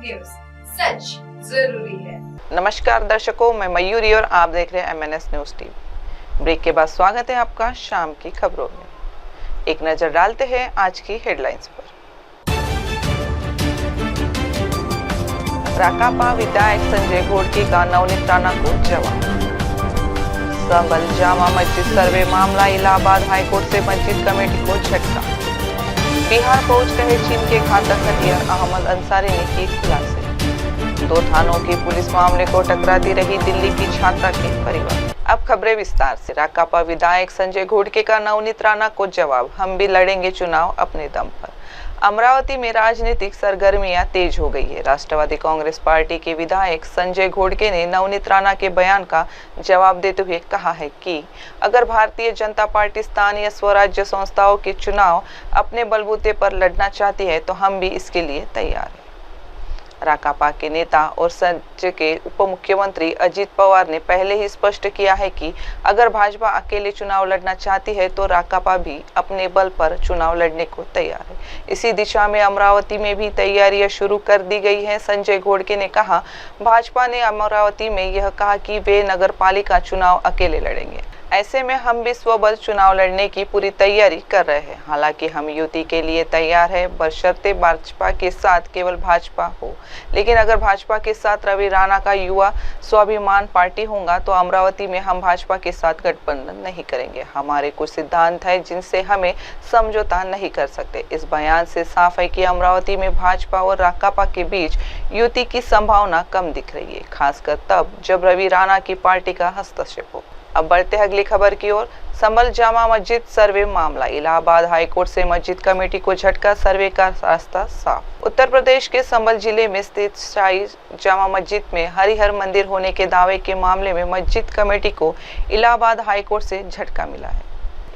News, सच जरूरी है। नमस्कार दर्शकों, मैं मयूरी और आप देख रहे हैं MNS न्यूज टीवी। ब्रेक के बाद स्वागत है आपका शाम की खबरों में। एक नजर डालते हैं आज की हेडलाइंस पर। राकापा विधायक संजय घोड़के का नवनीत राणा को जवाब। संभल जामा मस्जिद सर्वे मामला इलाहाबाद हाईकोर्ट से मस्जिद कमेटी को झटका। बिहार पहुंच रहे चीन के घातक हथियार अहमद अंसारी ने की खुलासे। 2 थानों की पुलिस मामले को टकराती रही दिल्ली की छात्रा के परिवार। अब खबरें विस्तार से। राकापा विधायक संजय घोड़के का नवनीत राणा को जवाब, हम भी लड़ेंगे चुनाव अपने दम पर। अमरावती में राजनीतिक सरगर्मियां तेज हो गई है। राष्ट्रवादी कांग्रेस पार्टी के विधायक संजय घोड़के ने नवनीत राणा के बयान का जवाब देते हुए कहा है कि अगर भारतीय जनता पार्टी स्थानीय स्वराज्य संस्थाओं के चुनाव अपने बलबूते पर लड़ना चाहती है तो हम भी इसके लिए तैयार हैं। राकापा के नेता और राज्य के उप मुख्यमंत्री अजित पवार ने पहले ही स्पष्ट किया है कि अगर भाजपा अकेले चुनाव लड़ना चाहती है तो राकापा भी अपने बल पर चुनाव लड़ने को तैयार है। इसी दिशा में अमरावती में भी तैयारियां शुरू कर दी गई हैं। संजय घोड़के ने कहा, भाजपा ने अमरावती में यह कहा कि वे नगर पालिका चुनाव अकेले लड़ेंगे। ऐसे में हम भी स्वबल चुनाव लड़ने की पूरी तैयारी कर रहे हैं। हालांकि हम युति के लिए तैयार हैं, बशर्ते भाजपा के साथ केवल भाजपा हो। लेकिन अगर भाजपा के साथ रवि राणा का युवा स्वाभिमान पार्टी होगा तो अमरावती में हम भाजपा के साथ गठबंधन नहीं करेंगे। हमारे कुछ सिद्धांत हैं जिनसे हमें समझौता नहीं कर सकते। इस बयान से साफ है कि अमरावती में भाजपा और राकापा के बीच युति की संभावना कम दिख रही है, खासकर तब जब रवि राणा की पार्टी का हस्तक्षेप हो। अब बढ़ते हैं अगली खबर की ओर। संभल जामा मस्जिद सर्वे मामला इलाहाबाद हाईकोर्ट से मस्जिद कमेटी को झटका, सर्वे का रास्ता साफ। उत्तर प्रदेश के संभल जिले में स्थित शाही जामा मस्जिद में हरिहर मंदिर होने के दावे के मामले में मस्जिद कमेटी को इलाहाबाद हाईकोर्ट से झटका मिला है।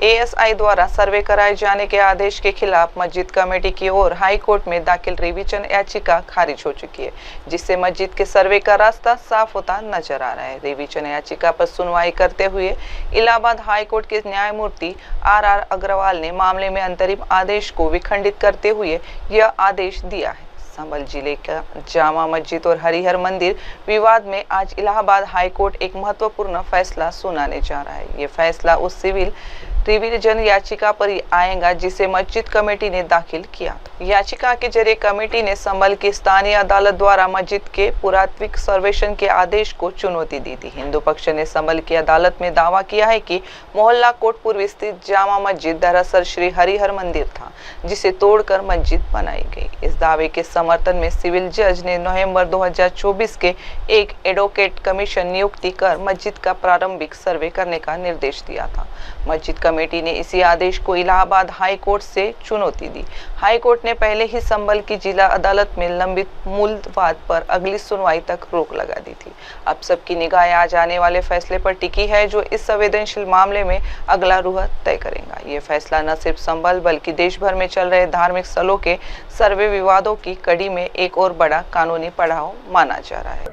ASI द्वारा सर्वे कराए जाने के आदेश के खिलाफ मस्जिद कमेटी की ओर हाई कोर्ट में दाखिल रिवीजन याचिका खारिज हो चुकी है, जिससे मस्जिद के सर्वे का रास्ता साफ होता नजर आ रहा है। रिवीजन याचिका पर सुनवाई करते हुए इलाहाबाद हाई कोर्ट के न्यायमूर्ति RR अग्रवाल ने मामले में अंतरिम आदेश को विखंडित करते हुए यह आदेश दिया है। संभल जिले का जामा मस्जिद और हरिहर मंदिर विवाद में आज इलाहाबाद हाई कोर्ट एक महत्वपूर्ण फैसला सुनाने जा रहा है। ये फैसला उस सिविल रिवीजन याचिका पर आएगा जिसे मस्जिद कमेटी ने दाखिल किया था। याचिका के जरिए कमेटी ने संभल की स्थानीय अदालत द्वारा मस्जिद के पुरातत्विक सर्वेक्षण के आदेश को चुनौती दी थी। हिंदू पक्ष ने संभल की अदालत में दावा किया है कि मोहल्ला कोटपुर स्थित जामा मस्जिद दरअसल श्री हरिहर मंदिर था, जिसे तोड़कर मस्जिद बनाई गई। इस दावे के समर्थन में सिविल जज ने नवंबर 2024 के एक एडवोकेट कमीशन नियुक्ति कर मस्जिद का प्रारंभिक सर्वे करने का निर्देश दिया था। मस्जिद कमेटी ने इसी आदेश को इलाहाबाद हाई कोर्ट से चुनौती दी। हाई कोर्ट ने पहले ही संभल की जिला अदालत में लंबित मूल वाद पर अगली सुनवाई तक रोक लगा दी थी। अब सबकी निगाहें आज आने वाले फैसले पर टिकी है, जो इस संवेदनशील मामले में अगला रुख तय करेगा। ये फैसला न सिर्फ संभल बल्कि देश भर में चल रहे धार्मिक स्थलों के सर्वे विवादों की कड़ी में एक और बड़ा कानूनी पड़ाव माना जा रहा है।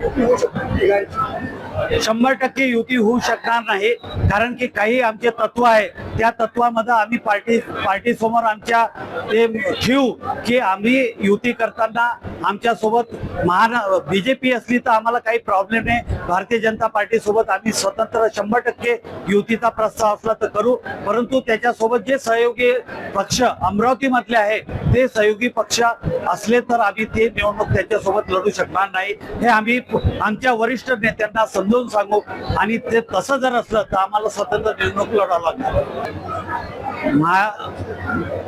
100% युती होऊ शकणार नाही, कारण की काही आमचे तत्व आहे, त्या तत्वामध्ये आम्ही पार्टी समोर आमच्या ते ठेवू की आम्ही युती करताना आमच्या सोबत बीजेपी असली तर आम्हाला काही प्रॉब्लेम नाही। भारतीय जनता पार्टी सोबत आम्ही स्वतंत्र 100% युतीचा प्रस्ताव असला तर करू, परंतु त्याच्यासोबत जे सहयोगी पक्ष अमरावती मधले आहे ते सहयोगी पक्ष असले तर आम्ही ते निवडणूक त्याच्यासोबत लढू शकणार नाही, हे आम्ही आमच्या वरिष्ठ नेत्यांना समजावून सांगू। आणि ते तसं जर असलं तर आम्हाला स्वतंत्र निवडणूक लढावं लागणार।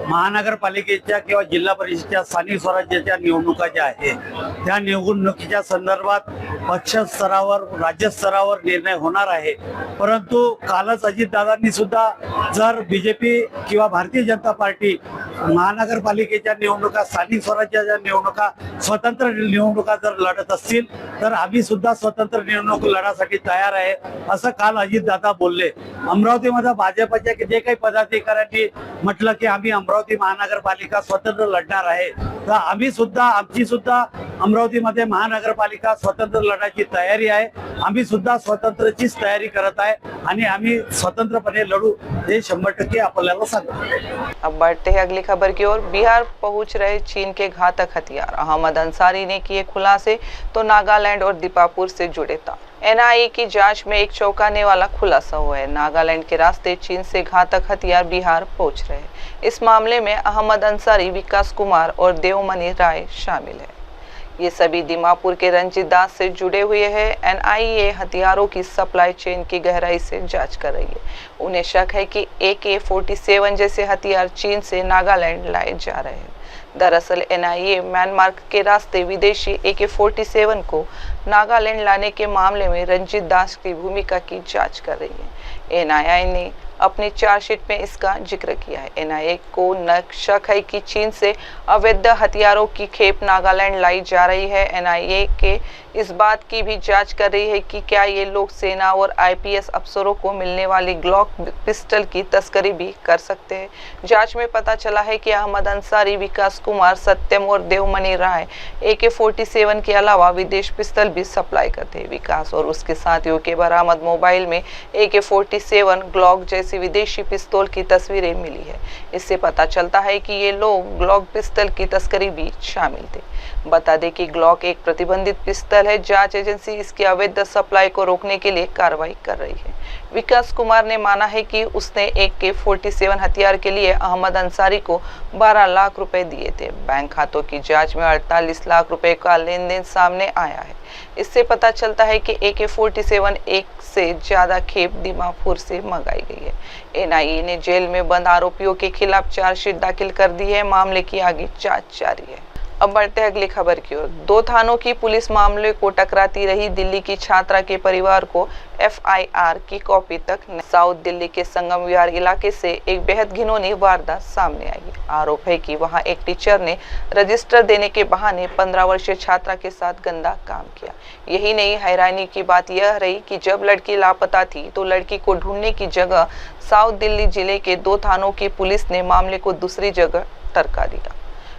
महानगरपालिकेच्या किंवा जिल्हा परिषदेच्या स्थानिक स्वराज्याच्या निवडणुका ज्या आहेत त्या निवडणुकीच्या संदर्भात पक्ष स्तरावर राज्य स्तरावर निर्णय होणार आहे। परंतु कालच अजितदादांनी सुद्धा जर बीजेपी किंवा भारतीय जनता पार्टी महानगरपालिकेच्या निवडणुका स्थानिक स्वराज्याच्या निवडणुका स्वतंत्र निवडणुका जर लढत असतील तर आम्ही सुद्धा स्वतंत्र निवडणूक लढण्यासाठी तयार आहे, असं काल अजितदादा बोलले। अमरावतीमध्ये भाजपच्या जे काही पदाधिकाऱ्यांनी म्हटलं की आम्ही अमरावती महानगरपालिका स्वतंत्र लढणार आहे, तर आम्ही सुद्धा आमची सुद्धा अमरावतीमध्ये महानगरपालिका स्वतंत्र लढण्याची तयारी आहे. आम्ही सुद्धा स्वतंत्रचीच तयारी करत आहे आणि आम्ही स्वतंत्रपणे लढू हे 100% आपल्याला सांगतो. अब बढ़ते हैं अगली खबर की ओर। बिहार पहुंच रहे चीन के घातक हथियार, अहमद अंसारी ने किए खुलासे तो नागालैंड और दीपापुर से जुड़े तार। एनआईए की जांच में एक चौंकाने वाला खुलासा हुआ है। नागालैंड के रास्ते चीन से घातक हथियार बिहार पहुंच रहे हैं। इस मामले में अहमद अंसारी, विकास कुमार और देवमणि राय शामिल है। ये सभी दीमापुर के रंजीत दास से जुड़े हुए हैं। एनआईए हथियारों की सप्लाई चेन की गहराई से जांच कर रही है। उन्हें शक है कि AK-47 जैसे हथियार चीन से नागालैंड लाए जा रहे हैं। दरअसल एनआईए म्यांमार के रास्ते विदेशी AK-47 को नागालैंड लाने के मामले में रंजीत दास की भूमिका की जांच कर रही है। एनआईए ने अपनी चार्जशीट में इसका जिक्र किया है। एनआईए को शक है कि चीन से अवैध हथियारों की खेप नागालैंड लाई जा रही है। एनआईए के इस बात की भी जांच कर रही है कि क्या ये लोग सेना और आईपीएस अफसरों को मिलने वाली ग्लॉक पिस्टल की तस्करी भी कर सकते हैं। जांच में पता चला है कि अहमद अंसारी, विकास कुमार, सत्यम और देवमणि राय AK-47 के अलावा विदेश पिस्टल भी सप्लाई करते हैं। विकास और उसके साथियों के बरामद मोबाइल में AK-47, ग्लॉक जैसी विदेशी पिस्तौल की तस्वीरें मिली है। इससे पता चलता है कि ये लोग ग्लॉक पिस्तौल की तस्करी भी शामिल थे। बता दें कि ग्लॉक एक प्रतिबंधित पिस्तौल है। जांच एजेंसी इसकी अवैध सप्लाई को रोकने के लिए कार्रवाई कर रही है। विकास कुमार ने माना है कि उसने AK-47 हथियार के लिए अहमद अंसारी को 12 लाख रुपए दिए थे। बैंक खातों की जांच में 48 लाख रुपए का लेन देन सामने आया है। इससे पता चलता है कि AK-47 एक से ज्यादा खेप दीमापुर से मंगाई गई है। एनआईए ने जेल में बंद आरोपियों के खिलाफ चार्जशीट दाखिल कर दी है। मामले की आगे जांच जारी है। अब बढ़ते हैं अगली खबर की ओर। 2 थानों की पुलिस मामले को टकराती रही। दिल्ली की छात्रा के परिवार को FIR की कॉपी तक नहीं। साउथ दिल्ली के संगम विहार इलाके से एक बेहद घिनौनी वारदात सामने आई। आरोप है कि वहां एक टीचर ने रजिस्टर देने के बहाने 15 वर्षीय छात्रा के साथ गंदा काम किया। यही नहीं, हैरानी की बात यह रही कि जब लड़की लापता थी तो लड़की को ढूंढने की जगह साउथ दिल्ली जिले के 2 थानों की पुलिस ने मामले को दूसरी जगह टरका दिया।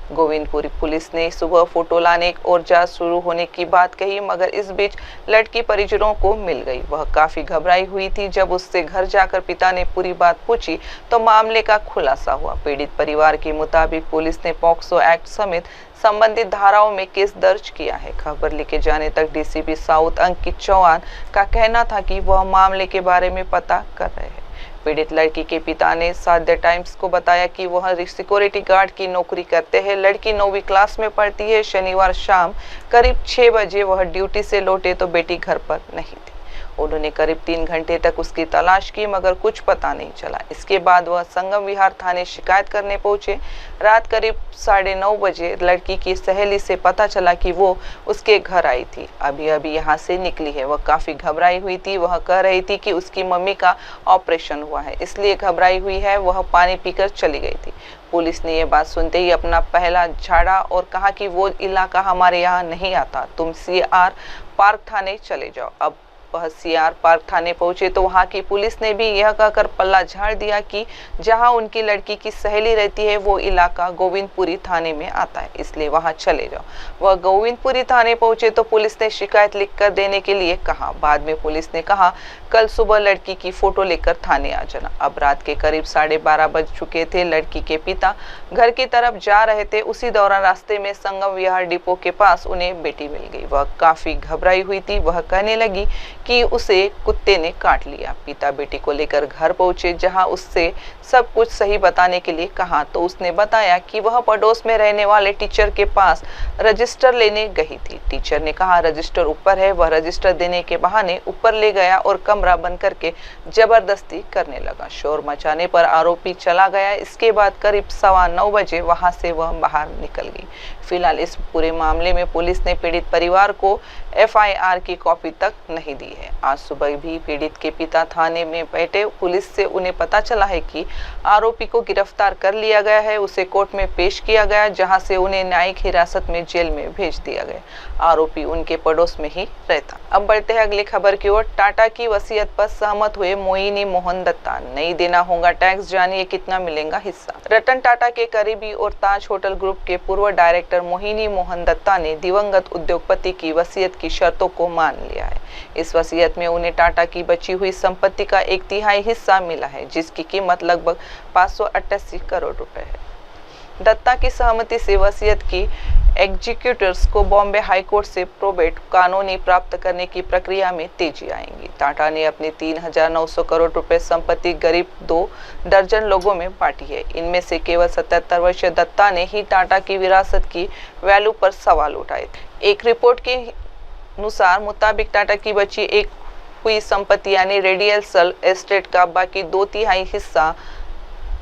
गोविंदपुरी पुलिस ने सुबह फोटो लाने और जांच शुरू होने की बात कही, मगर इस बीच लड़की परिजनों को मिल गई। वह काफी घबराई हुई थी। जब उससे घर जाकर पिता ने पूरी बात पूछी तो मामले का खुलासा हुआ। पीड़ित परिवार के मुताबिक पुलिस ने पॉक्सो एक्ट समेत संबंधित धाराओं में केस दर्ज किया है। खबर लिखे जाने तक DCP साउथ अंकित चौहान का कहना था कि वह मामले के बारे में पता कर रहे हैं। पीड़ित लड़की के पिता ने साध्य टाइम्स को बताया कि वह सिक्योरिटी गार्ड की नौकरी करते हैं। लड़की 9वीं क्लास में पढ़ती है। शनिवार शाम करीब 6 बजे वह ड्यूटी से लौटे तो बेटी घर पर नहीं थी। उन्होंने करीब 3 घंटे तक उसकी तलाश की, मगर कुछ पता नहीं चला। इसके बाद वह संगम विहार थाने शिकायत करने पहुंचे। रात करीब 9:30 बजे लड़की की सहेली से पता चला कि वो उसके घर आई थी, अभी अभी यहाँ से निकली है। वह काफी घबराई हुई थी। वह कह रही थी कि उसकी मम्मी का ऑपरेशन हुआ है, इसलिए घबराई हुई है। वह पानी पीकर चली गई थी। पुलिस ने यह बात सुनते ही अपना पहला झाड़ा और कहा कि वो इलाका हमारे यहाँ नहीं आता, तुम CR पार्क थाने चले जाओ। अब वह CR पार्क थाने पहुंचे तो वहां की पुलिस ने भी यह कहकर पल्ला झाड़ दिया कि जहां उनकी लड़की की सहेली रहती है वो इलाका गोविंदपुरी थाने में आता है, इसलिए वहां चले जाओ। वह गोविंदपुरी थाने पहुंचे तो पुलिस ने शिकायत लिखकर देने के लिए कहा। बाद में पुलिस ने कहा कल सुबह लड़की की फोटो लेकर थाने आ जाना। अब रात के करीब 12:30 बज चुके थे। लड़की के पिता घर की तरफ जा रहे थे। उसी दौरान रास्ते में संगम विहार डिपो के पास उन्हें बेटी मिल गई। वह काफी घबराई हुई थी। वह कहने लगी कि उसे कुत्ते ने काट लिया। पिता बेटी को लेकर घर पहुंचे, जहां उससे सब कुछ सही बताने के लिए कहा तो उसने बताया कि वह पड़ोस में रहने वाले टीचर के पास रजिस्टर लेने गई थी। टीचर ने कहा रजिस्टर ऊपर है। वह रजिस्टर देने के बहाने ऊपर ले गया और कमरा बंद करके जबरदस्ती करने लगा। शोर मचाने पर आरोपी चला गया। इसके बाद करीब 9:15 बजे वहां से वह बाहर निकल गई। फिलहाल इस पूरे मामले में पुलिस ने पीड़ित परिवार को एफआईआर की कॉपी तक नहीं दी है। आज सुबह भी पीड़ित के पिता थाने में बैठे। पुलिस से उन्हें पता चला है कि आरोपी को गिरफ्तार कर लिया गया है। उसे कोर्ट में पेश किया गया, जहां से उन्हें न्यायिक हिरासत में जेल में भेज दिया गया। आरोपी उनके पड़ोस में ही रहता। अब बढ़ते हैं अगली खबर की ओर। टाटा की वसीयत पर सहमत हुए मोहिनी मोहन दत्ता। नहीं देना होगा टैक्स, जानिए कितना मिलेगा हिस्सा। रतन टाटा के करीबी और ताज होटल ग्रुप के पूर्व डायरेक्टर मोहिनी मोहन दत्ता ने दिवंगत उद्योगपति की वसीयत की शर्तों को मान लिया है। इस वसीयत में उन्हें टाटा की बची हुई संपत्ति का 1/3 हिस्सा मिला है, जिसकी कीमत लगभग 588 करोड़ रुपए है। दत्ता की सहमति से वसीयत की एग्जीक्यूटर्स को बॉम्बे हाईकोर्ट से प्रोबेट कानूनी प्राप्त करने की प्रक्रिया में तेजी आएगी। टाटा ने अपनी 3,900 करोड़ रुपए संपत्ति गरीब 2 दर्जन लोगों में बांटी है। इनमें से केवल 77 वर्षीय दत्ता ने ही टाटा की विरासत की वैल्यू पर सवाल उठाए थे। एक रिपोर्ट के अनुसार मुताबिक टाटा की बची एक हुई संपत्ति यानी रेडियल एस्टेट का बाकी 2/3 हिस्सा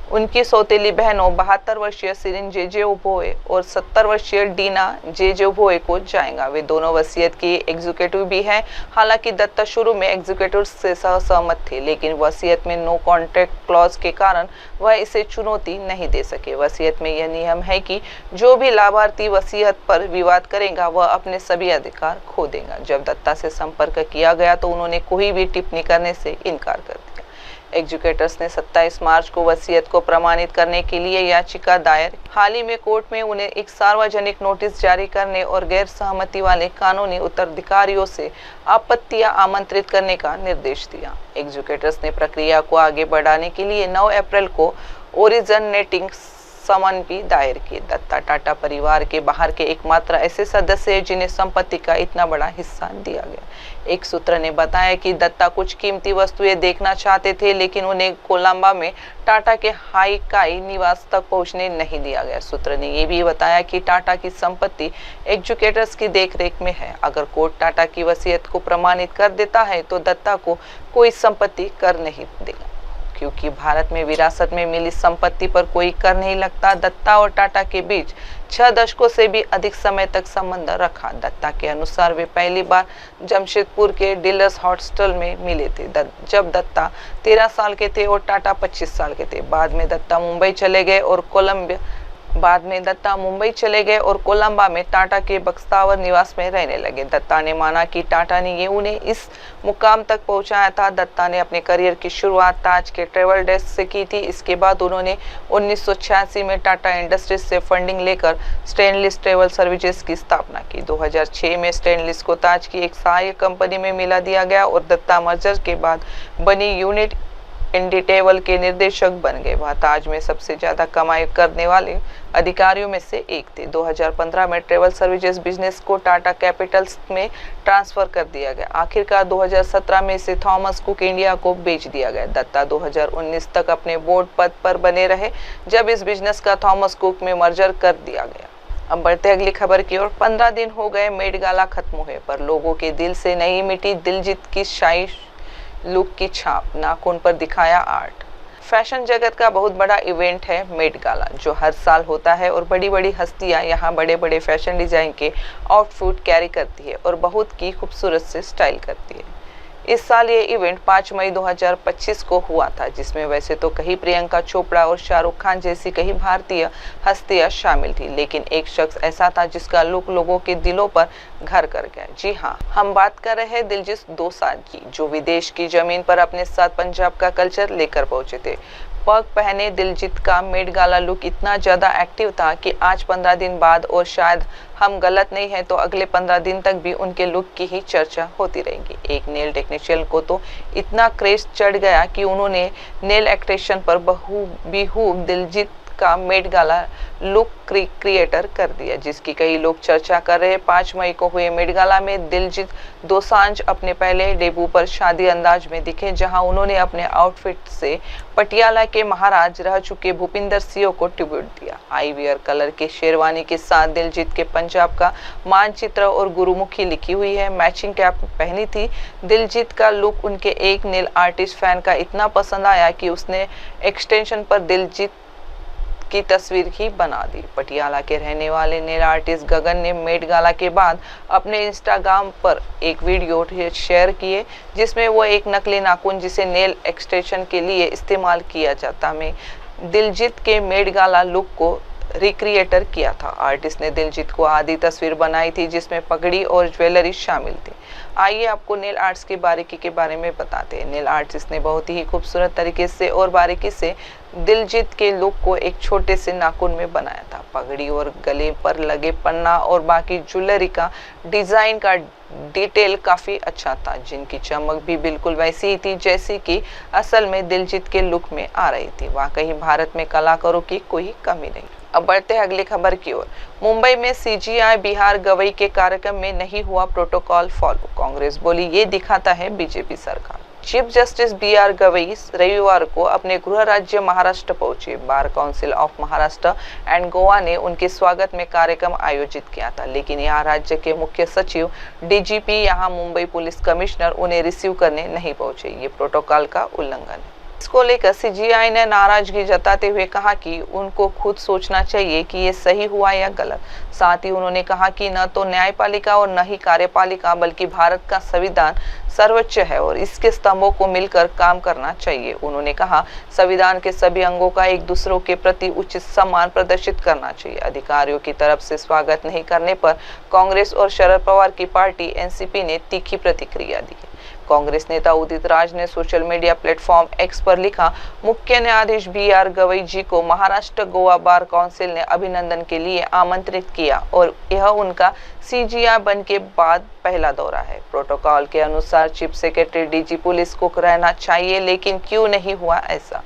उनकी सौतेली बहनों 72 वर्षीय सिरिन जेजेओबोए और 70 वर्षीय डीना जेजेओबोए को जाएगा। वे दोनों वसीयत की एग्जीक्यूटिव भी हैं। हालांकि दत्ता शुरू में एग्जीक्यूटिव से सहमत थे, लेकिन वसीयत में नो कॉन्ट्रैक्ट क्लॉज के कारण वह इसे चुनौती नहीं दे सके। वसीयत में यह नियम है कि जो भी लाभार्थी वसीयत पर विवाद करेगा वह अपने सभी अधिकार खो देगा। जब दत्ता से संपर्क किया गया तो उन्होंने कोई भी टिप्पणी करने से इनकार कर दिया। एग्जीक्यूटर्स ने 27 मार्च को वसीयत को प्रमाणित करने के लिए याचिका दायर। हाल ही में कोर्ट में उन्हें एक सार्वजनिक नोटिस जारी करने और गैर सहमति वाले कानूनी उत्तराधिकारियों से आपत्तियां आमंत्रित करने का निर्देश दिया। एग्जीक्यूटर्स ने प्रक्रिया को आगे बढ़ाने के लिए 9 अप्रैल को ओरिजिनेटिंग समन भी दायर किए। दत्ता टाटा परिवार के बाहर के एकमात्र ऐसे सदस्य हैं जिन्हें संपत्ति का इतना बड़ा हिस्सा दिया गया। एक सूत्र ने बताया कि दत्ता कुछ कीमती वस्तुएं देखना चाहते थे, लेकिन उन्हें कोलंबा में टाटा के हाईकाई निवास तक पहुंचने नहीं दिया गया। सूत्र ने यह भी बताया कि टाटा की संपत्ति एग्जीक्यूटर्स की देखरेख में है। अगर कोर्ट टाटा की वसीयत को प्रमाणित कर देता है तो दत्ता को कोई संपत्ति कर नहीं देगा, क्योंकि भारत में विरासत में मिली संपत्ति पर कोई कर नहीं लगता। दत्ता और टाटा के बीच 6 दशकों से भी अधिक समय तक संबंध रखा। दत्ता के अनुसार वे पहली बार जमशेदपुर के डीलर्स हॉस्टल में मिले थे, जब दत्ता 13 साल के थे और टाटा 25 साल के थे। बाद में दत्ता मुंबई चले गए और कोलंबा में टाटा के बख्तावर निवास में रहने लगे। दत्ता ने माना कि टाटा ने ये उन्हें इस मुकाम तक पहुंचाया था। दत्ता ने अपने करियर की शुरुआत ताज के ट्रेवल डेस्क से की थी। इसके बाद उन्होंने 1986 में टाटा इंडस्ट्रीज से फंडिंग लेकर स्टेनलिस ट्रेवल सर्विसेज की स्थापना की। 2006 में स्टेनलिस को ताज की एक सहायक कंपनी में मिला दिया गया और दत्ता मर्जर के बाद बनी यूनिट इंडिटेवल के निर्देशक बन गए। वह ताज में सबसे ज्यादा कमाई करने वाले अधिकारियों में से एक थे। 2015 में ट्रेवल सर्विसेज बिजनेस को टाटा कैपिटल्स में ट्रांसफर कर दिया गया। आखिरकार 2017 में इसे थॉमस कुक इंडिया को बेच दिया गया। दत्ता 2019 तक अपने बोर्ड पद पर बने रहे, जब इस बिजनेस का थॉमस कुक में मर्जर कर दिया गया। अब बढ़ते अगली खबर की ओर। 15 दिन हो गए मेट गाला खत्म हुए, पर लोगों के दिल से नहीं मिटी दिलजीत की शाही लुक की छाप। नाखून पर दिखाया आर्ट। फैशन जगत का बहुत बड़ा इवेंट है मेट गाला, जो हर साल होता है और बड़ी बड़ी हस्तियां यहां बड़े बड़े फैशन डिजाइन के आउटफिट कैरी करती है और बहुत की खूबसूरत से स्टाइल करती है। इस साल ये इवेंट 5 मई 2025 को हुआ था, जिसमें वैसे तो कहीं प्रियंका चोपड़ा और शाहरुख खान जैसी कई भारतीय हस्तियां शामिल थी, लेकिन एक शख्स ऐसा था जिसका लुक लोगों के दिलों पर घर कर गया। जी हाँ, हम बात कर रहे हैं दिलजीत दोसांझ की, जो विदेश की जमीन पर अपने साथ पंजाब का कल्चर लेकर पहुंचे थे। पग पहने दिलजीत का मेट गाला लुक इतना ज्यादा एक्टिव था कि आज 15 दिन बाद, और शायद हम गलत नहीं है तो अगले 15 दिन तक भी उनके लुक की ही चर्चा होती रहेगी। एक नेल टेक्नीशियन को तो इतना क्रेज चढ़ गया कि उन्होंने नेल एक्सटेंशन पर बेहूब दिलजीत का मेट गाला लुक क्रिएटर कर दिया, जिसकी कई लोग चर्चा कर रहे हैं। 5 मई को हुए मेट गाला में दिलजीत दोसांझ अपने पहले डेब्यू पर शादी अंदाज में दिखे, जहां उन्होंने अपने आउटफिट से पटियाला के महाराज रह चुके भूपिंदर सिंह को ट्रिब्यूट दिया। आईवियर कलर के शेरवानी के साथ दिलजीत के पंजाब का मानचित्र और गुरुमुखी लिखी हुई है। मैचिंग कैप पहनी थी। दिलजीत का लुक उनके एक नेल आर्टिस्ट फैन का इतना पसंद आया कि उसने एक्सटेंशन पर दिलजीत की तस्वीर ही बना दी। पटियाला के रहने वाले नेल आर्टिस्ट गगन ने मेट गाला के बाद अपने इंस्टाग्राम पर एक वीडियो शेयर किए जिसमें वो एक नकली नाखून जिसे नेल एक्सटेंशन के लिए इस्तेमाल किया जाता में दिलजीत के मेट गाला लुक को रिक्रिएटर किया था। आर्टिस्ट ने दिलजीत को आधी तस्वीर बनाई थी जिसमें पगड़ी और ज्वेलरी शामिल थी। आइए आपको नेल आर्ट्स की बारीकी के बारे में बताते हैं। नेल आर्टिस्ट ने बहुत ही खूबसूरत तरीके से और बारीकी से दिलजीत के लुक को एक छोटे से नाखून में बनाया था। पगड़ी और गले पर लगे पन्ना और बाकी ज्वेलरी का डिजाइन का डिटेल काफी अच्छा था, जिनकी चमक भी बिल्कुल वैसी ही थी जैसी कि असल में दिलजीत के लुक में आ रही थी। वाकई भारत में कलाकारों की कोई कमी नहीं। अब बढ़ते हैं अगली खबर की ओर। मुंबई में सीजीआई बिहार गवई के कार्यक्रम में नहीं हुआ प्रोटोकॉल फॉलो। कांग्रेस बोली ये दिखाता है बीजेपी सरकार। चीफ जस्टिस बीआर गवई रविवार को अपने गृह राज्य महाराष्ट्र पहुंचे। Bar council of Maharashtra and Goa ने उनके स्वागत में कार्यक्रम आयोजित किया था, लेकिन यहाँ राज्य के मुख्य सचिव डीजीपी यहाँ मुंबई पुलिस कमिश्नर उन्हें रिसीव करने नहीं पहुंचे। ये प्रोटोकॉल का उल्लंघन है। इसको लेकर सीजीआई ने नाराजगी जताते हुए कहा कि उनको खुद सोचना चाहिए कि ये सही हुआ या गलत। साथ ही उन्होंने कहा कि न तो न्यायपालिका और न ही कार्यपालिका बल्कि भारत का संविधान सर्वोच्च है और इसके स्तंभों को मिलकर काम करना चाहिए। उन्होंने कहा संविधान के सभी अंगों का एक दूसरों के प्रति उचित सम्मान प्रदर्शित करना चाहिए। अधिकारियों की तरफ से स्वागत नहीं करने पर कांग्रेस और शरद पवार की पार्टी एनसीपी ने तीखी प्रतिक्रिया दी। कांग्रेस नेता उदित राज ने सोशल मीडिया प्लेटफॉर्म एक्स पर लिखा, मुख्य न्यायाधीश बीआर गवई जी को महाराष्ट्र गोवा बार काउंसिल ने अभिनंदन के लिए आमंत्रित किया और यह उनका सीजीआई बन के बाद पहला दौरा है। प्रोटोकॉल के अनुसार चीफ सेक्रेटरी डीजी पुलिस को रहना चाहिए, लेकिन क्यों नहीं हुआ ऐसा।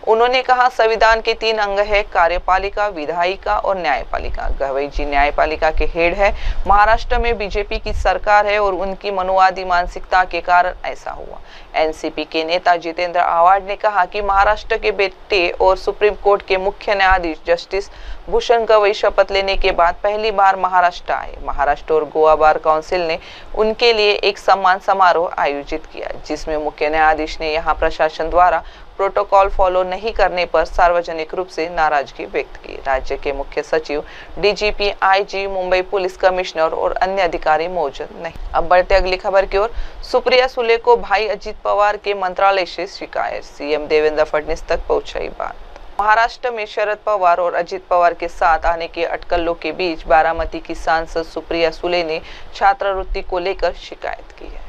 उन्होंने कहा संविधान के 3 अंग है, कार्यपालिका, विधायिका और न्यायपालिका। गवई जी न्यायपालिका के हेड है। महाराष्ट्र में बीजेपी की सरकार है और उनकी मनुवादी मानसिकता के कारण ऐसा हुआ। एनसीपी के नेता जितेंद्र आव्हाड ने कहा कि महाराष्ट्र के बेटे और सुप्रीम कोर्ट के मुख्य न्यायाधीश जस्टिस भूषण गवई शपथ लेने के बाद पहली बार महाराष्ट्र आए। महाराष्ट्र और गोवा बार काउंसिल ने उनके लिए एक सम्मान समारोह आयोजित किया, जिसमें मुख्य न्यायाधीश ने यहाँ प्रशासन द्वारा प्रोटोकॉल फॉलो नहीं करने पर सार्वजनिक रूप से नाराजगी व्यक्त की। राज्य के मुख्य सचिव, DGP, IG, Mumbai police commissioner और अन्य अधिकारी मौजूद नहीं। अब बढ़ते अगली खबर की ओर। सुप्रिया सुले को भाई अजित पवार के मंत्रालय से शिकायत। सीएम देवेंद्र फडणवीस तक पहुंचाई बात। महाराष्ट्र में शरद पवार और अजित पवार के साथ आने के अटकलों के बीच बारामती की सांसद सुप्रिया सुले ने छात्रवृत्ति को लेकर शिकायत की है।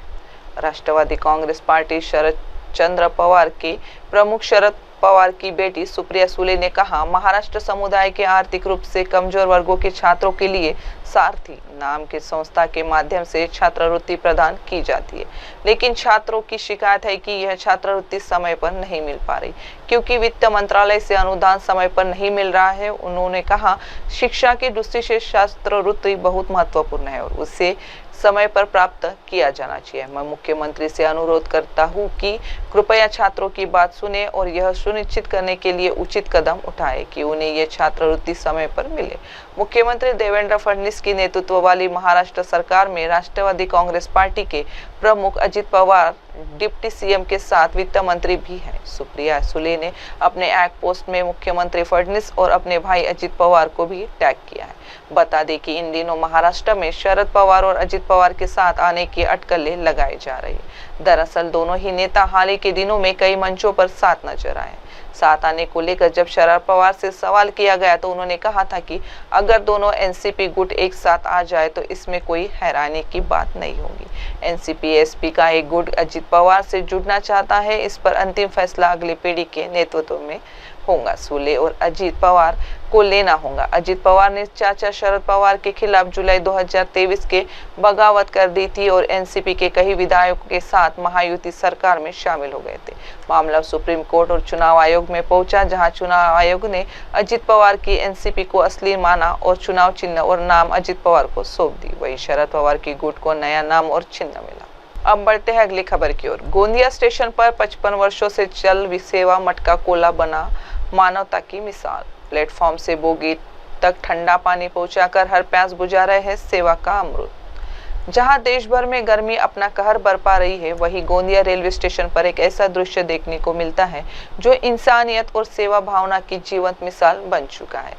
राष्ट्रवादी कांग्रेस पार्टी शरद चंद्र पवार के प्रमुख शरद पवार की बेटी सुप्रिया सुले ने कहा, महाराष्ट्र समुदाय के आर्थिक रूप से कमजोर वर्गों के छात्रों के लिए सारथी नाम की संस्था के माध्यम से छात्रवृत्ति प्रदान की जाती है, लेकिन छात्रों की शिकायत है कि यह छात्रवृत्ति समय पर नहीं मिल पा रही क्योंकि वित्त मंत्रालय से अनुदान समय पर नहीं मिल रहा है। उन्होंने कहा शिक्षा की दृष्टि से छात्रवृत्ति बहुत महत्वपूर्ण है और उससे समय पर प्राप्त किया जाना चाहिए। मैं मुख्यमंत्री से अनुरोध करता हूं कि कृपया छात्रों की बात सुने और यह सुनिश्चित करने के लिए उचित कदम उठाए कि उन्हें यह छात्रवृत्ति समय पर मिले। मुख्यमंत्री देवेंद्र फडणवीस की नेतृत्व वाली महाराष्ट्र सरकार में राष्ट्रवादी कांग्रेस पार्टी के प्रमुख अजित पवार डिप्टी सीएम के साथ वित्त मंत्री भी हैं। सुप्रिया सुले ने अपने एक पोस्ट में मुख्यमंत्री फडणवीस और अपने भाई अजित पवार को भी टैग किया है। बता दें कि इन दिनों महाराष्ट्र में शरद पवार और अजित पवार के साथ आने की अटकलें लगाई जा रही है। दरअसल दोनों ही नेता हाल ही के दिनों में कई मंचों पर साथ नजर आए। साथ आने को लेकर जब शरद पवार से सवाल किया गया तो उन्होंने कहा था कि अगर दोनों एनसीपी गुट एक साथ आ जाए तो इसमें कोई हैरानी की बात नहीं होगी। एनसीपी एसपी का एक गुट अजित पवार से जुड़ना चाहता है। इस पर अंतिम फैसला अगली पीढ़ी के नेतृत्व में होगा। सुले और अजित पवार को लेना होगा। अजित पवार ने चाचा शरद पवार के खिलाफ जुलाई 2023 के बगावत कर दी थी और एनसीपी के कई विधायकों के साथ महायुति सरकार में शामिल हो गए थे। मामला सुप्रीम कोर्ट और चुनाव आयोग में पहुंचा, जहां चुनाव आयोग ने अजित पवार की एनसीपी को असली माना और चुनाव चिन्ह और नाम अजित पवार को सौंप दी। वही शरद पवार की गुट को नया नाम और चिन्ह मिला। अब बढ़ते हैं अगली खबर की ओर। गोंदिया स्टेशन पर 55 वर्षों से चल सेवा मटका कोला बना मानवता की मिसाल। प्लेटफॉर्म से बोगी तक ठंडा पानी पहुंचाकर हर प्यास बुझा रहे हैं सेवा का अमृत। जहां देश भर में गर्मी अपना कहर बरपा रही है, वहीं गोंदिया रेलवे स्टेशन पर एक ऐसा दृश्य देखने को मिलता है जो इंसानियत और सेवा भावना की जीवंत मिसाल बन चुका है।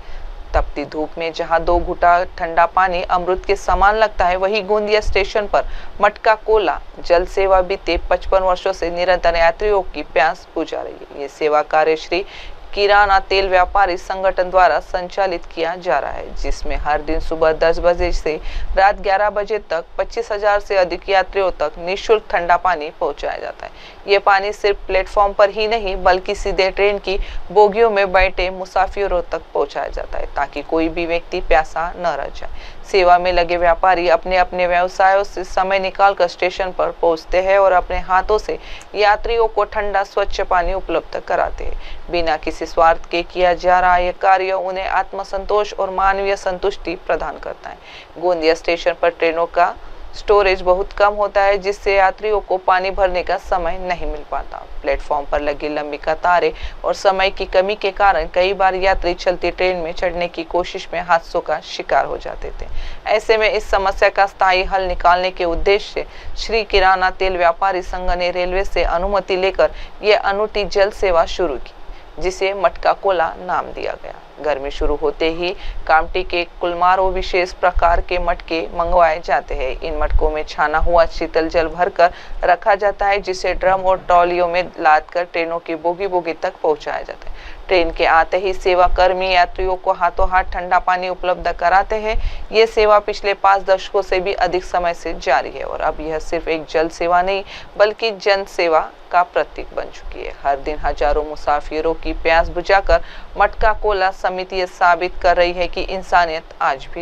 तपती धूप में जहां 2 घुटा ठंडा पानी अमृत के समान लगता है, वहीं गोंदिया स्टेशन पर मटका कोला जल सेवा बीते 55 वर्षों से निरंतर यात्रियों की प्यास बुझा रही है। ये सेवा कार्य श्री किराना तेल व्यापारी संगठन द्वारा संचालित किया जा रहा है, जिसमें हर दिन सुबह 10 बजे से रात 11 बजे तक 25,000 से अधिक यात्रियों तक निःशुल्क ठंडा पानी पहुंचाया जाता है। ये पानी सिर्फ प्लेटफॉर्म पर ही नहीं बल्कि सीधे ट्रेन की बोगियों में बैठे मुसाफिरों तक पहुंचाया जाता है, ताकि कोई भी व्यक्ति प्यासा न रह जाए। सेवा में लगे व्यापारी अपने अपने व्यवसायों से समय निकालकर स्टेशन पर पहुंचते हैं और अपने हाथों से यात्रियों को ठंडा स्वच्छ पानी उपलब्ध कराते हैं। बिना किसी स्वार्थ के किया जा रहा यह कार्य उन्हें आत्मसंतोष और मानवीय संतुष्टि प्रदान करता है। गोंदिया स्टेशन पर ट्रेनों का स्टोरेज बहुत कम होता है, जिससे यात्रियों को पानी भरने का समय नहीं मिल पाता। प्लेटफॉर्म पर लगी लंबी कतारें और समय की कमी के कारण कई बार यात्री चलती ट्रेन में चढ़ने की कोशिश में हादसों का शिकार हो जाते थे। ऐसे में इस समस्या का स्थायी हल निकालने के उद्देश्य से श्री किराना तेल व्यापारी संघ ने रेलवे से अनुमति लेकर यह अनूठी जल सेवा शुरू की, जिसे मटका कोला नाम दिया गया। गर्मी शुरू होते ही कामटी के कुलमारों विशेष प्रकार के मटके मंगवाए जाते हैं। इन मटकों में छाना हुआ शीतल जल भरकर रखा जाता है, जिसे ड्रम और ट्रॉलियों में लादकर ट्रेनों की बोगी बोगी तक पहुंचाया जाता है। ट्रेन के आते ही सेवा कर्मी यात्रियों को हाथों हाथ ठंडा पानी उपलब्ध कराते हैं। ये सेवा पिछले 5 दशकों से भी अधिक समय से जारी है और अब यह सिर्फ एक जल सेवा नहीं बल्कि जन सेवा का प्रतीक बन चुकी है। हर दिन हजारों मुसाफिरों की प्यास बुझाकर मटका कोला समिति साबित कर रही है कि इंसानियत आज भी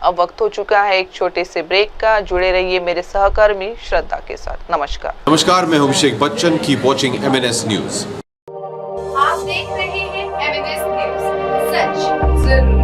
अब वक्त हो चुका है एक छोटे से ब्रेक का। जुड़े रहिए मेरे सहकर्मी श्रद्धा के साथ। नमस्कार, मैं हूं Abhishek Bachchan. Keep watching MNS news. आप देख रहे हैं MNS न्यूज, सच जरूर।